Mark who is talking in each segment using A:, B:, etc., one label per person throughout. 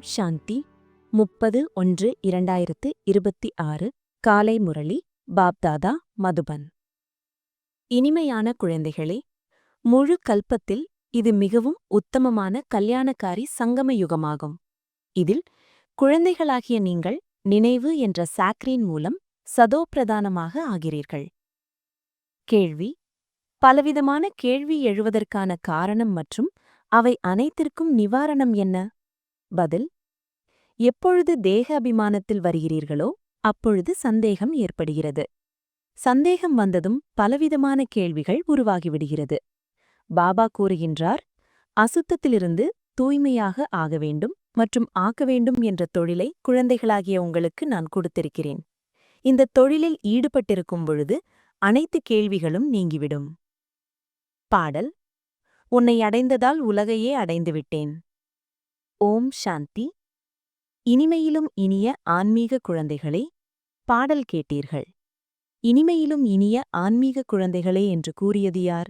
A: சாந்தி 30-1-2026 காலை முரளி பாப்தாதா மதுபன். இனிமையான குழந்தைகளே, முழு கல்பத்தில் இது மிகவும் உத்தமமான கல்யாணக்காரி சங்கம யுகமாகும். இதில் குழந்தைகளாகிய நீங்கள் நினைவு என்ற சாக்ரீன் மூலம் சதோப்பிரதானமாக ஆகிறீர்கள். கேள்வி: பலவிதமான கேள்வி எழுவதற்கான காரணம் மற்றும் அவை அனைத்திற்கும் நிவாரணம் என்ன? பதில்: எப்பொழுது தேக அபிமானத்தில் வருகிறீர்களோ அப்பொழுது சந்தேகம் ஏற்படுகிறது. சந்தேகம் வந்ததும் பலவிதமான கேள்விகள் உருவாகிவிடுகிறது. பாபா கூறுகின்றார், அசுத்தத்திலிருந்து தூய்மையாக ஆக வேண்டும் மற்றும் ஆக்க வேண்டும் என்ற தொழிலை குழந்தைகளாகிய உங்களுக்கு நான் கொடுத்திருக்கிறேன். இந்த தொழிலில் ஈடுபட்டிருக்கும் பொழுது அனைத்து கேள்விகளும் நீங்கிவிடும். பாடல்: உன்னை அடைந்ததால் உலகையே அடைந்துவிட்டேன். ஓம் சாந்தி. இனிமையிலும் இனிய ஆன்மீக குழந்தைகளே, பாடல் கேட்டீர்கள். இனிமையிலும் இனிய ஆன்மீக குழந்தைகளே என்று கூறியது யார்?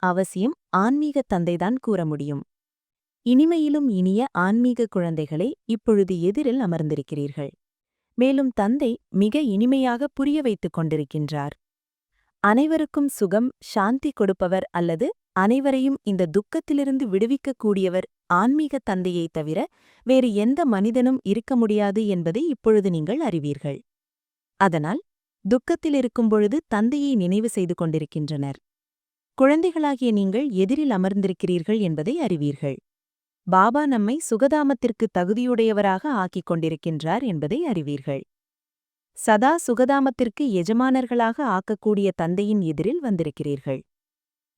A: அவசியம் ஆன்மீக தந்தைதான் கூற முடியும். இனிமையிலும் இனிய ஆன்மீக குழந்தைகளே, இப்பொழுது எதிரில் அமர்ந்திருக்கிறீர்கள். மேலும் தந்தை மிக இனிமையாக புரிய வைத்துக் கொண்டிருக்கின்றார். அனைவருக்கும் சுகம் சாந்தி கொடுப்பவர் அல்லது அனைவரையும் இந்த துக்கத்திலிருந்து விடுவிக்கக்கூடியவர் ஆன்மீக தந்தையை தவிர வேறு எந்த மனிதனும் இருக்க முடியாது என்பதை இப்பொழுது நீங்கள் அறிவீர்கள். அதனால் துக்கத்தில் இருக்கும் பொழுது தந்தையை நினைவு செய்து கொண்டிருக்கின்றனர். குழந்தைகளாகிய நீங்கள் எதிரில் அமர்ந்திருக்கிறீர்கள் என்பதை அறிவீர்கள். பாபா நம்மை சுகதாமத்திற்கு தகுதியுடையவராக ஆக்கிக் கொண்டிருக்கின்றார் என்பதை அறிவீர்கள். சதா சுகதாமத்திற்கு எஜமானர்களாக ஆக்கக்கூடிய தந்தையின் எதிரில் வந்திருக்கிறீர்கள்.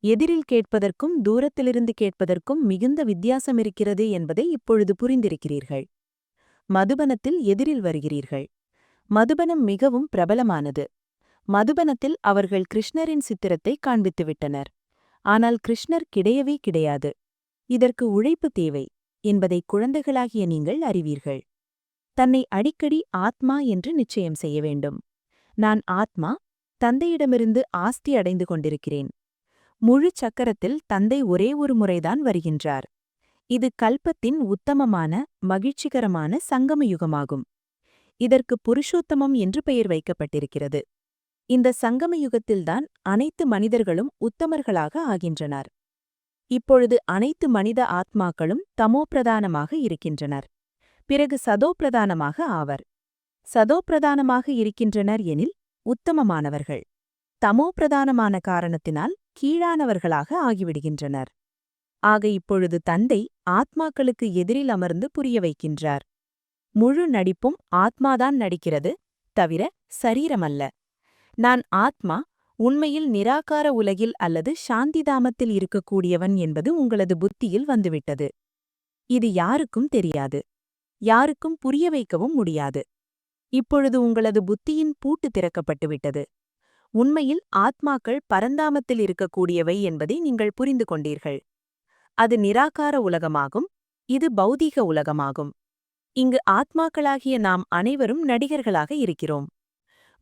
A: எதிரில் கேட்பதற்கும் தூரத்திலிருந்து கேட்பதற்கும் மிகுந்த வித்தியாசம் இருக்கிறது என்பதை இப்பொழுது புரிந்திருக்கிறீர்கள். மதுபனத்தில் எதிரில் வருகிறீர்கள். மதுபனம் மிகவும் பிரபலமானது. மதுபனத்தில் அவர்கள் கிருஷ்ணரின் சித்திரத்தை காண்பித்துவிட்டனர். ஆனால் கிருஷ்ணர் கிடையவே கிடையாது. இதற்கு உழைப்பு தேவை என்பதை குழந்தைகளாகிய நீங்கள் அறிவீர்கள். தன்னை அடிக்கடி ஆத்மா என்று நிச்சயம் செய்ய வேண்டும். நான் ஆத்மா, தந்தையிடமிருந்து ஆஸ்தி அடைந்து கொண்டிருக்கிறேன். முழு சக்கரத்தில் தந்தை ஒரே ஒரு முறைதான் வருகின்றார். இது கல்பத்தின் உத்தமமான மகிழ்ச்சிகரமான சங்கம யுகமாகும். இதற்கு புருஷோத்தமம் என்று பெயர் வைக்கப்பட்டிருக்கிறது. இந்த சங்கம யுகத்தில்தான் அனைத்து மனிதர்களும் உத்தமர்களாக ஆகின்றனர். இப்பொழுது அனைத்து மனித ஆத்மாக்களும் தமோப்பிரதானமாக இருக்கின்றனர். பிறகு சதோப்பிரதானமாக ஆவர். சதோப்பிரதானமாக இருக்கின்றனர் எனில் உத்தமமானவர்கள். தமோப்பிரதானமான காரணத்தினால் கீழானவர்களாக ஆகிவிடுகின்றனர். ஆக இப்பொழுது தந்தை ஆத்மாக்களுக்கு எதிரில் அமர்ந்து புரிய வைக்கின்றார். முழு நடிப்பும் ஆத்மாதான் நடிக்கிறது, தவிர சரீரமல்ல. நான் ஆத்மா, உண்மையில் நிராகார உலகில் அல்லது சாந்திதாமத்தில் இருக்கக்கூடியவன் என்பது உங்களது புத்தியில் வந்துவிட்டது. இது யாருக்கும் தெரியாது. யாருக்கும் புரிய வைக்கவும் முடியாது. இப்பொழுது உங்களது புத்தியின் பூட்டு திறக்கப்பட்டுவிட்டது. உண்மையில் ஆத்மாக்கள் பரந்தாமத்தில் இருக்கக்கூடியவை என்பதை நீங்கள் புரிந்து கொண்டீர்கள். அது நிராகார உலகமாகும். இது பௌதீக உலகமாகும். இங்கு ஆத்மாக்களாகிய நாம் அனைவரும் நடிகர்களாக இருக்கிறோம்.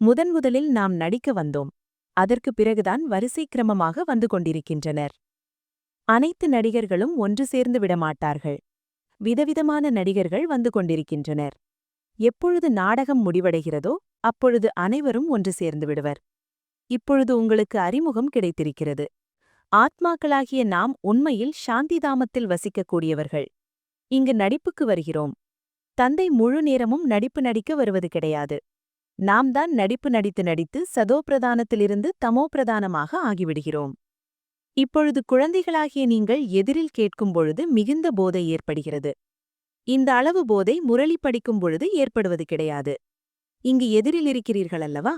A: முதலில் நாம் நடிக்க வந்தோம். அதற்கு பிறகுதான் வரிசை கிரமமாக வந்து கொண்டிருக்கின்றனர். அனைத்து நடிகர்களும் ஒன்று சேர்ந்து விடமாட்டார்கள். விதவிதமான நடிகர்கள் வந்து கொண்டிருக்கின்றனர். எப்பொழுது நாடகம் முடிவடைகிறதோ அப்பொழுது அனைவரும் ஒன்று சேர்ந்து விடுவர். இப்பொழுது உங்களுக்கு அறிமுகம் கிடைத்திருக்கிறது. ஆத்மாக்களாகிய நாம் உண்மையில் சாந்திதாமத்தில் வசிக்கக்கூடியவர்கள். இங்கு நடிப்புக்கு வருகிறோம். தந்தை முழு நேரமும் நடிப்பு நடிக்க வருவது கிடையாது. நாம் தான் நடிப்பு நடித்து நடித்து சதோப்பிரதானத்திலிருந்து தமோப்பிரதானமாக ஆகிவிடுகிறோம். இப்பொழுது குழந்தைகளாகிய நீங்கள் எதிரில் கேட்கும் பொழுது மிகுந்த போதை ஏற்படுகிறது. இந்த அளவு போதை முரளி படிக்கும் பொழுது ஏற்படுவது கிடையாது. இங்கு எதிரில் இருக்கிறீர்கள் அல்லவா?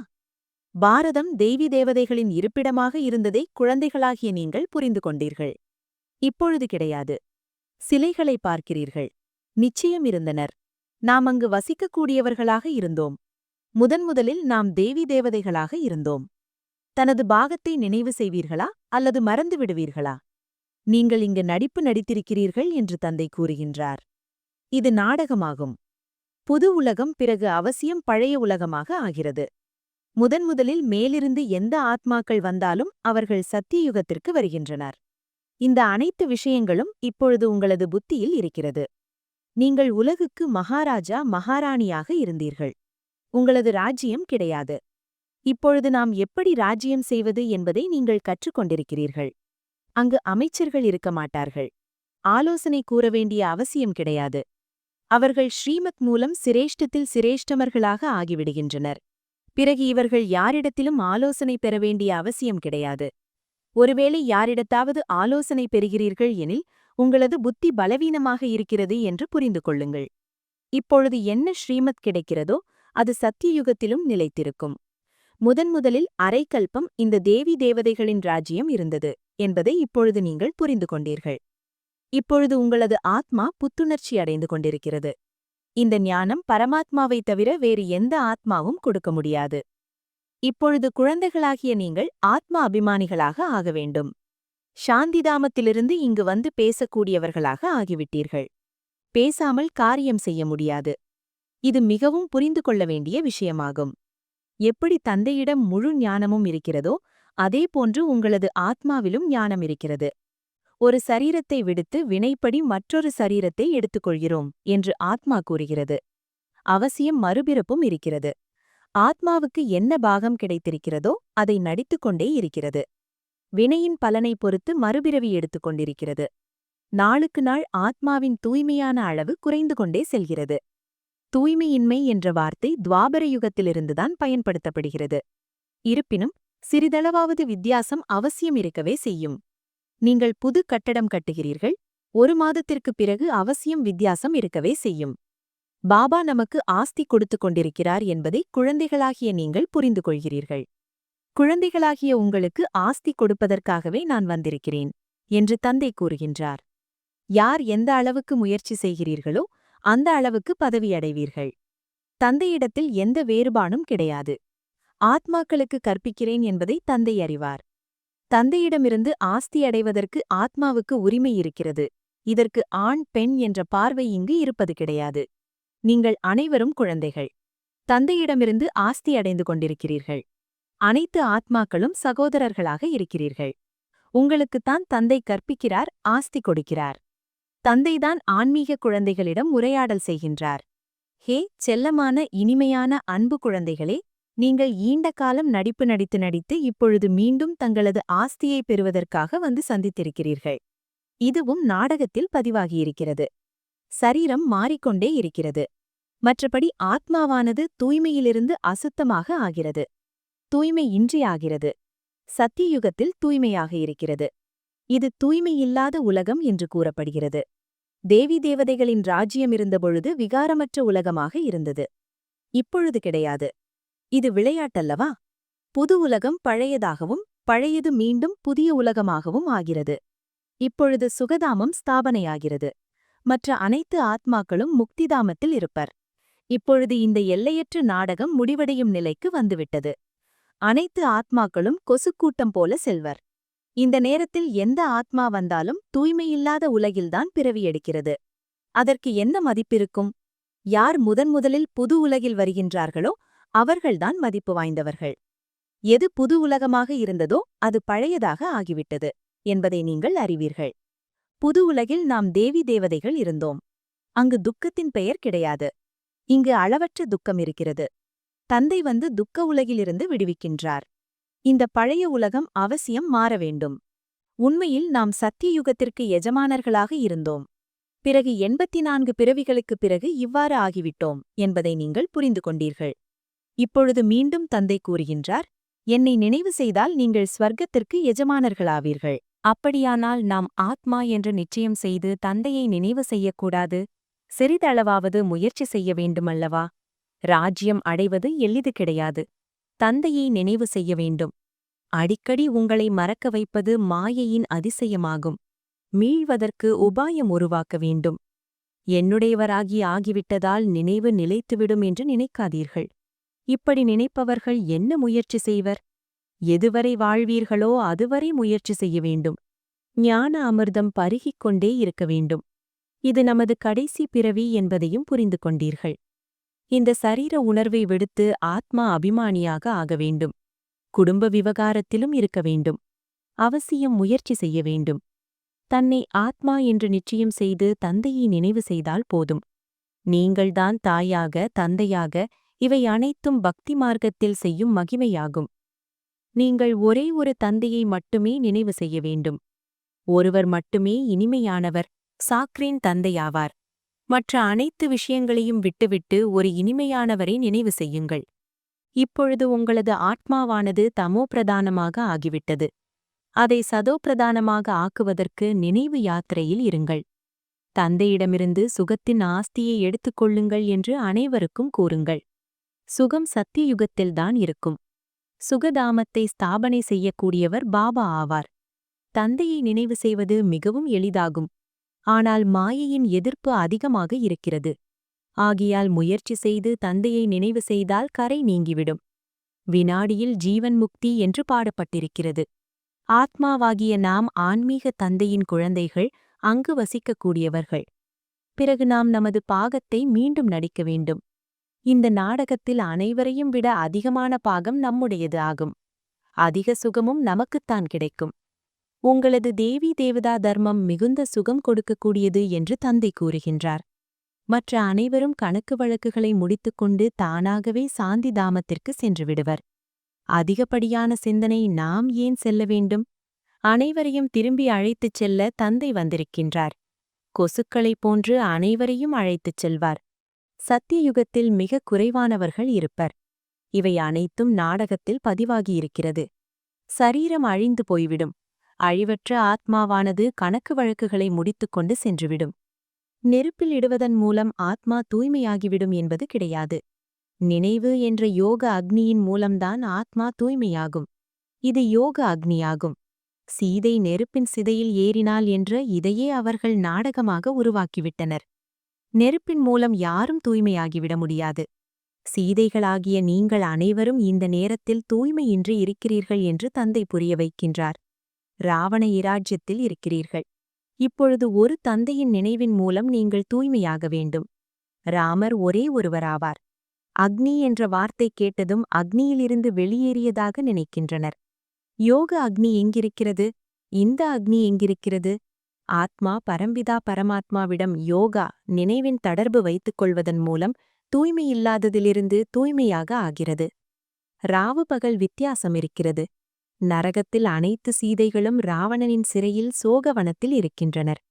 A: பாரதம் தெய்வி தேவதைகளின் இருப்பிடமாக இருந்ததை குழந்தைகளாகிய நீங்கள் புரிந்து கொண்டீர்கள். இப்பொழுது கிடையாது. சிலைகளை பார்க்கிறீர்கள். நிச்சயம் இருந்தனர். நாம் அங்கு வசிக்கக்கூடியவர்களாக இருந்தோம். முதலில் நாம் தேவி தேவதைகளாக இருந்தோம். தனது பாகத்தை நினைவு செய்வீர்களா அல்லது மறந்து விடுவீர்களா? நீங்கள் இங்கு நடிப்பு நடித்திருக்கிறீர்கள் என்று தந்தை கூறுகின்றார். இது நாடகமாகும். புது உலகம் பிறகு அவசியம் பழைய உலகமாக ஆகிறது. முதலில் மேலிருந்து எந்த ஆத்மாக்கள் வந்தாலும் அவர்கள் சத்தியயுகத்திற்கு வருகின்றனர். இந்த அனைத்து விஷயங்களும் இப்பொழுது உங்களது புத்தியில் இருக்கிறது. நீங்கள் உலகுக்கு மகாராஜா மகாராணியாக இருந்தீர்கள். உங்களது ராஜ்யம் கிடையாது. இப்பொழுது நாம் எப்படி ராஜ்யம் செய்வது என்பதை நீங்கள் கற்றுக்கொண்டிருக்கிறீர்கள். அங்கு அமைச்சர்கள் இருக்க மாட்டார்கள். ஆலோசனை கூற வேண்டிய அவசியம் கிடையாது. அவர்கள் ஸ்ரீமத் மூலம் சிரேஷ்டத்தில் சிரேஷ்டமர்களாக ஆகிவிடுகின்றனர். பிறகு இவர்கள் யாரிடத்திலும் ஆலோசனை பெற வேண்டிய அவசியம் கிடையாது. ஒருவேளை யாரிடத்தாவது ஆலோசனை பெறுகிறீர்கள் எனில் உங்களது புத்தி பலவீனமாக இருக்கிறது என்று புரிந்து கொள்ளுங்கள். இப்பொழுது என்ன ஸ்ரீமத் கிடைக்கிறதோ அது சத்தியுகத்திலும் நிலைத்திருக்கும். முதன்முதலில் அரைக்கல்பம் இந்த தேவி தேவதைகளின் ராஜ்யம் இருந்தது என்பதை இப்பொழுது நீங்கள் புரிந்து கொண்டீர்கள். இப்பொழுது உங்களது ஆத்மா புத்துணர்ச்சி அடைந்து கொண்டிருக்கிறது. இந்த ஞானம் பரமாத்மாவைத் தவிர வேறு எந்த ஆத்மாவும் கொடுக்க முடியாது. இப்பொழுது குழந்தைகளாகிய நீங்கள் ஆத்மா அபிமானிகளாக ஆக வேண்டும். சாந்திதாமத்திலிருந்து இங்கு வந்து பேசக்கூடியவர்களாக ஆகிவிட்டீர்கள். பேசாமல் காரியம் செய்ய முடியாது. இது மிகவும் புரிந்து கொள்ள வேண்டிய விஷயமாகும். எப்படி தந்தையிடம் முழு ஞானமும் இருக்கிறதோ அதேபோன்று உங்களது ஆத்மாவிலும் ஞானம் இருக்கிறது. ஒரு சரீரத்தை விடுத்து வினைப்படி மற்றொரு சரீரத்தை எடுத்துக்கொள்கிறோம் என்று ஆத்மா கூறுகிறது. அவசியம் மறுபிறப்பும் இருக்கிறது. ஆத்மாவுக்கு என்ன பாகம் கிடைத்திருக்கிறதோ அதை நடித்துக்கொண்டே இருக்கிறது. வினையின் பலனை பொறுத்து மறுபிறவி எடுத்துக்கொண்டிருக்கிறது. நாளுக்கு நாள் ஆத்மாவின் தூய்மையான அளவு குறைந்து கொண்டே செல்கிறது. தூய்மையின்மை என்ற வார்த்தை துவாபர யுகத்திலிருந்துதான் பயன்படுத்தப்படுகிறது. இருப்பினும் சிறிதளவாவது வித்தியாசம் அவசியம் இருக்கவே செய்யும். நீங்கள் புது கட்டடம் கட்டுகிறீர்கள். 1 மாதத்திற்குப் பிறகு அவசியம் வித்தியாசம் இருக்கவே செய்யும். பாபா நமக்கு ஆஸ்தி கொடுத்து கொண்டிருக்கிறார் என்பதை குழந்தைகளாகிய நீங்கள் புரிந்து கொள்கிறீர்கள். குழந்தைகளாகிய உங்களுக்கு ஆஸ்தி கொடுப்பதற்காகவே நான் வந்திருக்கிறேன் என்று தந்தை கூறுகின்றார். யார் எந்த அளவுக்கு முயற்சி செய்கிறீர்களோ அந்த அளவுக்கு பதவி அடைவீர்கள். தந்தையிடத்தில் எந்த வேறுபாடும் கிடையாது. ஆத்மாக்களுக்கு கற்பிக்கிறேன் என்பதை தந்தை அறிவார். தந்தையிடமிருந்து ஆஸ்தி அடைவதற்கு ஆத்மாவுக்கு உரிமை இருக்கிறது. இதற்கு ஆண் பெண் என்ற பார்வை இங்கு இருப்பது கிடையாது. நீங்கள் அனைவரும் குழந்தைகள். தந்தையிடமிருந்து ஆஸ்தி அடைந்து கொண்டிருக்கிறீர்கள். அனைத்து ஆத்மாக்களும் சகோதரர்களாக இருக்கிறீர்கள். உங்களுக்குத்தான் தந்தை கற்பிக்கிறார், ஆஸ்தி கொடுக்கிறார். தந்தைதான் ஆன்மீக குழந்தைகளிடம் உரையாடல் செய்கின்றார். ஹே செல்லமான இனிமையான அன்பு குழந்தைகளே, நீங்கள் ஈண்ட காலம் நடிப்பு நடித்து இப்பொழுது மீண்டும் தங்களது ஆஸ்தியை பெறுவதற்காக வந்து சந்தித்திருக்கிறீர்கள். இதுவும் நாடகத்தில் பதிவாகியிருக்கிறது. சரீரம் மாறிக்கொண்டே இருக்கிறது. மற்றபடி ஆத்மாவானது தூய்மையிலிருந்து அசுத்தமாக ஆகிறது. தூய்மை இன்றி ஆகிறது. சத்தியுகத்தில் தூய்மையாக இருக்கிறது. இது தூய்மையில்லாத உலகம் என்று கூறப்படுகிறது. தேவி தேவதைகளின் ராஜ்யம் இருந்தபொழுது விகாரமற்ற உலகமாக இருந்தது. இப்பொழுது கிடையாது. இது விளையாட்டல்லவா? புது உலகம் பழையதாகவும் பழையது மீண்டும் புதிய உலகமாகவும் ஆகிறது. இப்பொழுது சுகதாமம் ஸ்தாபனையாகிறது. மற்ற அனைத்து ஆத்மாக்களும் முக்திதாமத்தில் இருப்பர். இப்பொழுது இந்த எல்லையற்ற நாடகம் முடிவடையும் நிலைக்கு வந்துவிட்டது. அனைத்து ஆத்மாக்களும் கொசுக்கூட்டம் போல செல்வர். இந்த நேரத்தில் எந்த ஆத்மா வந்தாலும் தூய்மையில்லாத உலகில்தான் பிறவி எடுக்கிறது. அதற்கு என்ன மதிப்பிருக்கும்? யார் முதன்முதலில் புது உலகில் வருகின்றார்களோ அவர்கள்தான் மதிப்பு வாய்ந்தவர்கள். எது புது உலகமாக இருந்ததோ அது பழையதாக ஆகிவிட்டது என்பதை நீங்கள் அறிவீர்கள். புது உலகில் நாம் தேவி தேவதைகள் இருந்தோம். அங்கு துக்கத்தின் பெயர் கிடையாது. இங்கு அளவற்ற துக்கம் இருக்கிறது. தந்தை வந்து துக்க உலகிலிருந்து விடுவிக்கின்றார். இந்த பழைய உலகம் அவசியம் மாற வேண்டும். உண்மையில் நாம் சத்தியயுகத்திற்கு எஜமானர்களாக இருந்தோம். பிறகு 84 பிறவிகளுக்குப் பிறகு இவ்வாறு ஆகிவிட்டோம் என்பதை நீங்கள் புரிந்து கொண்டீர்கள். இப்பொழுது மீண்டும் தந்தை கூறுகின்றார், என்னை நினைவு செய்தால் நீங்கள் ஸ்வர்க்கத்திற்கு எஜமானர்களாவீர்கள். அப்படியானால் நாம் ஆத்மா என்று நிச்சயம் செய்து தந்தையை நினைவு செய்யக்கூடாது. சிறிதளவாவது முயற்சி செய்ய வேண்டுமல்லவா? ராஜ்யம் அடைவது எளிது கிடையாது. தந்தையை நினைவு செய்ய வேண்டும். அடிக்கடி உங்களை மறக்க வைப்பது மாயையின் அதிசயமாகும். மீள்வதற்கு உபாயம் உருவாக்க வேண்டும். என்னுடையவராகி ஆகிவிட்டதால் நினைவு நிலைத்துவிடும் என்று நினைக்காதீர்கள். இப்படி நினைப்பவர்கள் என்ன முயற்சி செய்வர்? எதுவரை வாழ்வீர்களோ அதுவரை முயற்சி செய்ய வேண்டும். ஞான அமிர்தம் பருகிக் கொண்டே இருக்க வேண்டும். இது நமது கடைசி பிறவி என்பதையும் புரிந்து கொண்டீர்கள். இந்த சரீர உணர்வை விடுத்து ஆத்மா அபிமானியாக ஆக வேண்டும். குடும்ப விவகாரத்திலும் இருக்க வேண்டும். அவசியம் முயற்சி செய்ய வேண்டும். தன்னை ஆத்மா என்று நிச்சயம் செய்து தந்தையை நினைவு செய்தால் போதும். நீங்கள்தான் தாயாக, தந்தையாக, இவை அனைத்தும் பக்தி மார்க்கத்தில் செய்யும் மகிமையாகும். நீங்கள் ஒரே ஒரு தந்தையை மட்டுமே நினைவு செய்ய வேண்டும். ஒருவர் மட்டுமே இனிமையானவர், சாக்ரேன் தந்தையாவார். மற்ற அனைத்து விஷயங்களையும் விட்டுவிட்டு ஒரு இனிமையானவரை நினைவு செய்யுங்கள். இப்பொழுது உங்களது ஆத்மாவானது தமோபிரதானமாக ஆகிவிட்டது. அதை சதோப்பிரதானமாக ஆக்குவதற்கு நினைவு யாத்திரையில் இருங்கள். தந்தையிடமிருந்து சுகத்தின் ஆஸ்தியை எடுத்துக்கொள்ளுங்கள் என்று அனைவருக்கும் கூறுங்கள். சுகம் சத்தியயுகத்தில்தான் இருக்கும். சுகதாமத்தை ஸ்தாபனை செய்யக்கூடியவர் பாபா ஆவார். தந்தையை நினைவு செய்வது மிகவும் எளிதாகும். ஆனால் மாயையின் எதிர்ப்பு அதிகமாக இருக்கிறது. ஆகையால் முயற்சி செய்து தந்தையை நினைவு செய்தால் கரை நீங்கிவிடும். வினாடியில் ஜீவன் முக்தி என்று பாடப்பட்டிருக்கிறது. ஆத்மாவாகிய நாம் ஆன்மீக தந்தையின் குழந்தைகள், அங்கு வசிக்கக்கூடியவர்கள். பிறகு நாம் நமது பாகத்தை மீண்டும் நடிக்க வேண்டும். இந்த நாடகத்தில் அனைவரையும் விட அதிகமான பாகம் நம்முடையது ஆகும். அதிக சுகமும் நமக்குத்தான் கிடைக்கும். உங்களது தேவி தேவதா தர்மம் மிகுந்த சுகம் கொடுக்கக்கூடியது என்று தந்தை கூறுகின்றார். மற்ற அனைவரும் கணக்கு வழக்குகளை முடித்துக்கொண்டு தானாகவே சாந்தி தாமத்திற்கு சென்று விடுவர். அதிகப்படியான சிந்தனை நாம் ஏன் செல்ல வேண்டும்? அனைவரையும் திரும்பி அழைத்துச் செல்ல தந்தை வந்திருக்கின்றார். கொசுக்களைப் போன்று அனைவரையும் அழைத்துச் செல்வார். சத்தியயுகத்தில் மிக குறைவானவர்கள் இருப்பர். இவை அனைத்தும் நாடகத்தில் பதிவாகியிருக்கிறது. சரீரம் அழிந்து போய்விடும். அழிவற்ற ஆத்மாவானது கணக்கு வழக்குகளை முடித்துக்கொண்டு சென்றுவிடும். நெருப்பில் இடுவதன் மூலம் ஆத்மா தூய்மையாகிவிடும் என்பது கிடையாது. நினைவு என்ற யோக அக்னியின் மூலம்தான் ஆத்மா தூய்மையாகும். இது யோக அக்னியாகும். சீதை நெருப்பின் சிதையில் ஏறினாள் என்ற இதையே அவர்கள் நாடகமாக உருவாக்கிவிட்டனர். நெருப்பின் மூலம் யாரும் தூய்மையாகிவிட முடியாது. சீதைகளாகிய நீங்கள் அனைவரும் இந்த நேரத்தில் தூய்மையின்றி இருக்கிறீர்கள் என்று தந்தை புரிய வைக்கின்றார். ராவண இராஜ்யத்தில் இருக்கிறீர்கள். இப்பொழுது ஒரு தந்தையின் நினைவின் மூலம் நீங்கள் தூய்மையாக வேண்டும். ராமர் ஒரே ஒருவராவார். அக்னி என்ற வார்த்தை கேட்டதும் அக்னியிலிருந்து வெளியேறியதாக நினைக்கின்றனர். யோக அக்னி எங்கிருக்கிறது? இந்த அக்னி எங்கிருக்கிறது? ஆத்மா பரம்பிதா பரமாத்மாவிடம் யோகா நினைவின் தொடர்பு வைத்துக் கொள்வதன் மூலம் தூய்மையில்லாததிலிருந்து தூய்மையாக ஆகிறது. ராவு பகல் வித்தியாசம் இருக்கிறது. நரகத்தில் அனைத்து சீதைகளும் ராவணனின் சிறையில் சோகவனத்தில் இருக்கின்றனர்.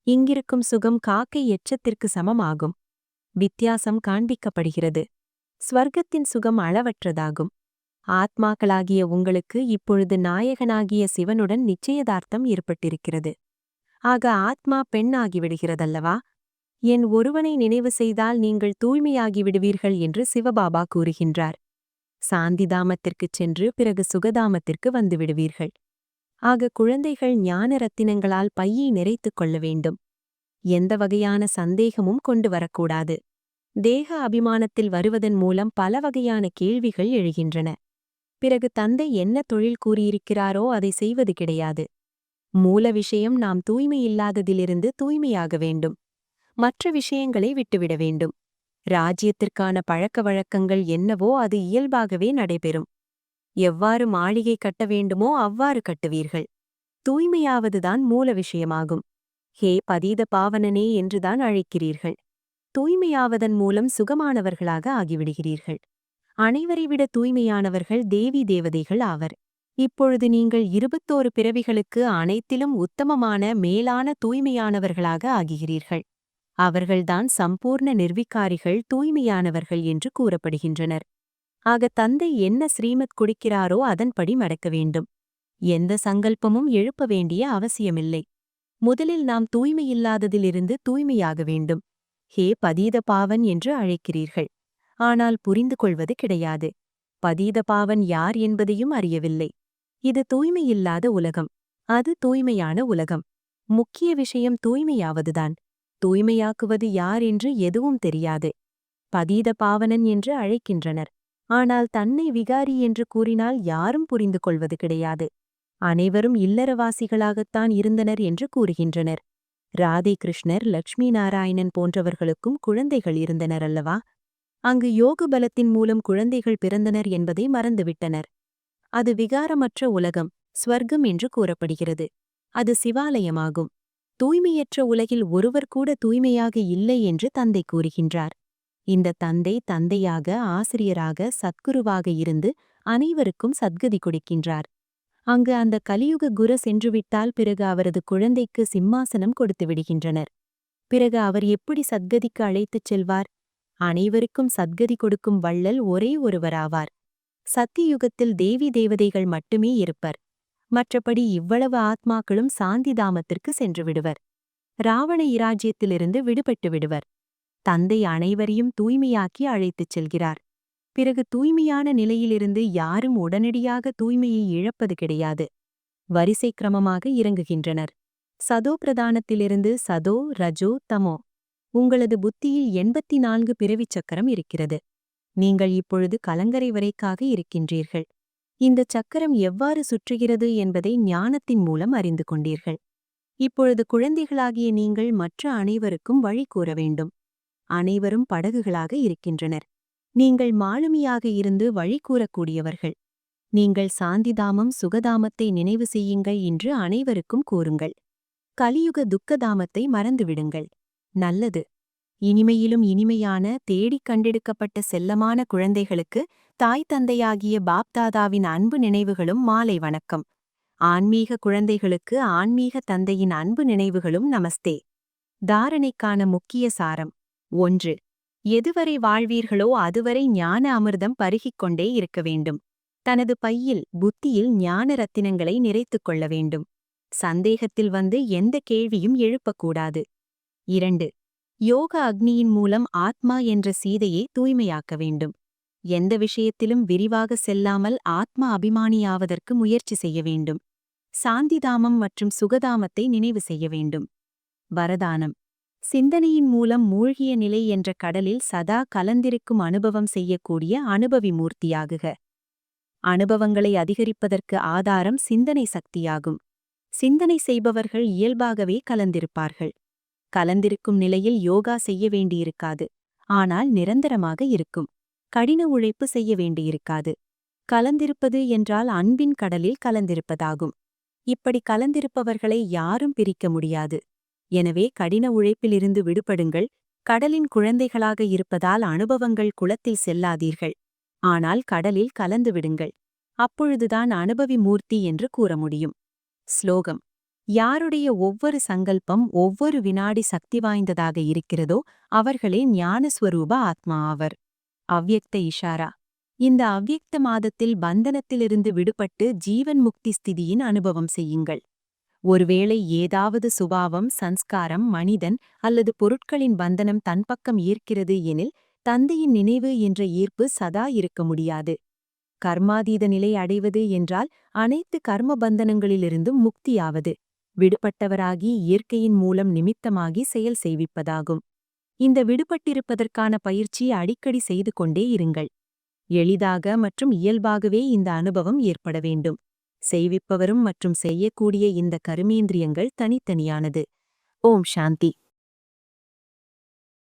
A: இங்கிருக்கும் சுகம் காக்கை எச்சத்திற்கு சமமாகும். வித்தியாசம் காண்பிக்கப்படுகிறது. ஸ்வர்க்கத்தின் சுகம் அளவற்றதாகும். ஆத்மாக்களாகிய உங்களுக்கு இப்பொழுது நாயகனாகிய சிவனுடன் நிச்சயதார்த்தம் ஏற்பட்டிருக்கிறது. ஆக ஆத்மா பெண்ணாகிவிடுகிறதல்லவா? என் ஒருவனை நினைவு செய்தால் நீங்கள் தூய்மையாகிவிடுவீர்கள் என்று சிவபாபா கூறுகின்றார். சாந்திதாமத்திற்குச் சென்று பிறகு சுகதாமத்திற்கு வந்துவிடுவீர்கள். ஆக குழந்தைகள் ஞான ரத்தினங்களால் பையை நிறைத்துக் கொள்ள வேண்டும். எந்த வகையான சந்தேகமும் கொண்டு வரக்கூடாது. தேக அபிமானத்தில் வருவதன் மூலம் பல வகையான கேள்விகள் எழுகின்றன. பிறகு தந்தை என்ன தொழில் கூறியிருக்கிறாரோ அதை செய்வது கிடையாது. மூல விஷயம் நாம் தூய்மையில்லாததிலிருந்து தூய்மையாக வேண்டும். மற்ற விஷயங்களை விட்டுவிட வேண்டும். ராஜ்யத்திற்கான பழக்க வழக்கங்கள் என்னவோ அது இயல்பாகவே நடைபெறும். எவ்வாறு மாளிகை கட்ட வேண்டுமோ அவ்வாறு கட்டுவீர்கள். தூய்மையாவதுதான் மூல விஷயமாகும். ஹே பதீத பாவனனே என்றுதான் அழைக்கிறீர்கள். தூய்மையாவதன் மூலம் சுகமானவர்களாக ஆகிவிடுகிறீர்கள். அனைவரை விட தூய்மையானவர்கள் தேவி தேவதைகள் ஆவர். இப்பொழுது நீங்கள் 21 பிறவிகளுக்கு அனைத்திலும் உத்தமமான மேலான தூய்மையானவர்களாக ஆகிறீர்கள். அவர்கள்தான் சம்பூர்ண நிர்விகாரிகள், தூய்மையானவர்கள் என்று கூறப்படுகின்றனர். ஆக தந்தை என்ன ஸ்ரீமத் கொடுக்கிறாரோ அதன்படி நடக்க வேண்டும். எந்த சங்கல்பமும் எழுப்ப வேண்டிய அவசியமில்லை. முதலில் நாம் தூய்மையில்லாததிலிருந்து தூய்மையாக வேண்டும். ஹே பதீத பாவன் என்று அழைக்கிறீர்கள். ஆனால் புரிந்து கொள்வது கிடையாது. பதீத பாவன் யார் என்பதையும் அறியவில்லை. இது தூய்மையில்லாத உலகம். அது தூய்மையான உலகம். முக்கிய விஷயம் தூய்மையாவதுதான். தூய்மையாக்குவது யார் என்று எதுவும் தெரியாது. பதீத பாவனன் என்று அழைக்கின்றனர். ஆனால் தன்னை விகாரி என்று கூறினால் யாரும் புரிந்து கொள்வது கிடையாது. அனைவரும் இல்லறவாசிகளாகத்தான் இருந்தனர் என்று கூறுகின்றனர். ராதே கிருஷ்ணர், லக்ஷ்மி நாராயணன் போன்றவர்களுக்கும் குழந்தைகள் இருந்தனர் அல்லவா? அங்கு யோக பலத்தின் மூலம் குழந்தைகள் பிறந்தனர் என்பதை மறந்துவிட்டனர். அது விகாரமற்ற உலகம், ஸ்வர்க்கம் என்று கூறப்படுகிறது. அது சிவாலயமாகும். தூய்மையற்ற உலகில் ஒருவர் கூட தூய்மையாக இல்லை என்று தந்தை கூறுகின்றார். இந்த தந்தை தந்தையாக, ஆசிரியராக, சத்குருவாக இருந்து அனைவருக்கும் சத்கதி கொடுக்கின்றார். அங்கு அந்த கலியுக குரு சென்றுவிட்டால் பிறகு அவரது குழந்தைக்கு சிம்மாசனம் கொடுத்து விடுகின்றனர். பிறகு அவர் எப்படி சத்கதிக்கு அழைத்துச் செல்வார்? அனைவருக்கும் சத்கதி கொடுக்கும் வள்ளல் ஒரே ஒருவராவார். சத்தியுகத்தில் தேவி தேவதைகள் மட்டுமே இருப்பர். மற்றபடி இவ்வளவு ஆத்மாக்களும் சாந்திதாமத்திற்கு சென்று விடுவர். ராவண இராஜ்யத்திலிருந்து விடுபட்டு விடுவர். தந்தை அனைவரையும் தூய்மையாக்கி அழைத்துச் செல்கிறார். பிறகு தூய்மையான நிலையிலிருந்து யாரும் உடனடியாக தூய்மையை இழப்பது கிடையாது. வரிசை கிரமமாக இறங்குகின்றனர். சதோ பிரதானத்திலிருந்து சதோ, ரஜோ, தமோ. உங்களது புத்தியில் 84 பிறவிச் சக்கரம் இருக்கிறது. நீங்கள் இப்பொழுது கலங்கரை வரைக்காக இருக்கின்றீர்கள். இந்த சக்கரம் எவ்வாறு சுற்றுகிறது என்பதை ஞானத்தின் மூலம் அறிந்து கொண்டீர்கள். இப்பொழுது குழந்தைகளாகிய நீங்கள் மற்ற அனைவருக்கும் வழி கூற வேண்டும். அனைவரும் படகுகளாக இருக்கின்றனர். நீங்கள் மாலுமியாக இருந்து வழி கூறக்கூடியவர்கள். நீங்கள் சாந்திதாமம், சுகதாமத்தை நினைவு செய்யுங்கள் என்று அனைவருக்கும் கூறுங்கள். கலியுக துக்கதாமத்தை மறந்துவிடுங்கள். நல்லது. இனிமையிலும் இனிமையான, தேடிக் கண்டெடுக்கப்பட்ட செல்லமான குழந்தைகளுக்கு தாய் தந்தையாகிய பாப்தாதாவின் அன்பு நினைவுகளும் மாலை வணக்கம். ஆன்மீக குழந்தைகளுக்கு ஆன்மீக தந்தையின் அன்பு நினைவுகளும் நமஸ்தே. தாரணைக்கான முக்கிய சாரம். 1. எதுவரை வாழ்வீர்களோ அதுவரை ஞான அமிர்தம் பருகிக் கொண்டே இருக்க வேண்டும். தனது பையில், புத்தியில் ஞான ரத்தினங்களை நிறைத்துக் கொள்ள வேண்டும். சந்தேகத்தில் வந்து எந்த கேள்வியும் எழுப்பக்கூடாது. 2. யோக அக்னியின் மூலம் ஆத்மா என்ற சீதையை தூய்மையாக்க வேண்டும். எந்த விஷயத்திலும் விரிவாக செல்லாமல் ஆத்மா அபிமானியாவதற்கு முயற்சி செய்ய வேண்டும். சாந்திதாமம் மற்றும் சுகதாமத்தை நினைவு செய்ய வேண்டும். வரதானம். சிந்தனையின் மூலம் மூழ்கிய நிலை என்ற கடலில் சதா கலந்திருக்கும் அனுபவம் செய்யக்கூடிய அனுபவி மூர்த்தியாகுக. அனுபவங்களை அதிகரிப்பதற்கு ஆதாரம் சிந்தனை சக்தியாகும். சிந்தனை செய்பவர்கள் இயல்பாகவே கலந்திருப்பார்கள். கலந்திருக்கும் நிலையில் யோகா செய்ய வேண்டியிருக்காது. ஆனால் நிரந்தரமாக இருக்கும். கடின உழைப்பு செய்ய வேண்டியிருக்காது. கலந்திருப்பது என்றால் அன்பின் கடலில் கலந்திருப்பதாகும். இப்படி கலந்திருப்பவர்களை யாரும் பிரிக்க முடியாது. எனவே கடின உழைப்பிலிருந்து விடுபடுங்கள். கடலின் குழந்தைகளாக இருப்பதால் அனுபவங்கள் குளத்தில் செல்லாதீர்கள். ஆனால் கடலில் கலந்து விடுங்கள். அப்பொழுதுதான் அனுபவி மூர்த்தி என்று கூற முடியும். ஸ்லோகம். யாருடைய ஒவ்வொரு சங்கல்பம் ஒவ்வொரு வினாடி சக்தி வாய்ந்ததாக இருக்கிறதோ அவர்களே ஞானஸ்வரூப ஆத்மா ஆவர். அவ்யக்த இஷாரா. இந்த அவ்யக்த மாதத்தில் பந்தனத்திலிருந்து விடுபட்டு ஜீவன் முக்தி ஸ்திதியின் அனுபவம் செய்யுங்கள். ஒருவேளை ஏதாவது சுபாவம், சன்ஸ்காரம், மனிதன் அல்லது பொருட்களின் பந்தனம் தன் பக்கம் ஈர்க்கிறது எனில் தந்தையின் நினைவு என்ற ஈர்ப்பு சதா இருக்க முடியாது. கர்மாதீத நிலை அடைவது என்றால் அனைத்து கர்ம பந்தனங்களிலிருந்தும் முக்தியாவது. விடுபட்டவராகி இயற்கையின் மூலம் நிமித்தமாகி செயல் செய்விப்பதாகும். இந்த விடுபட்டிருப்பதற்கான பயிற்சி அடிக்கடி செய்து கொண்டே இருங்கள். எளிதாக மற்றும் இயல்பாகவே இந்த அனுபவம் ஏற்பட வேண்டும். செய்விப்பவரும் மற்றும் செய்யக்கூடிய இந்த கருமேந்திரியங்கள் தனித்தனியானது. ஓம் சாந்தி.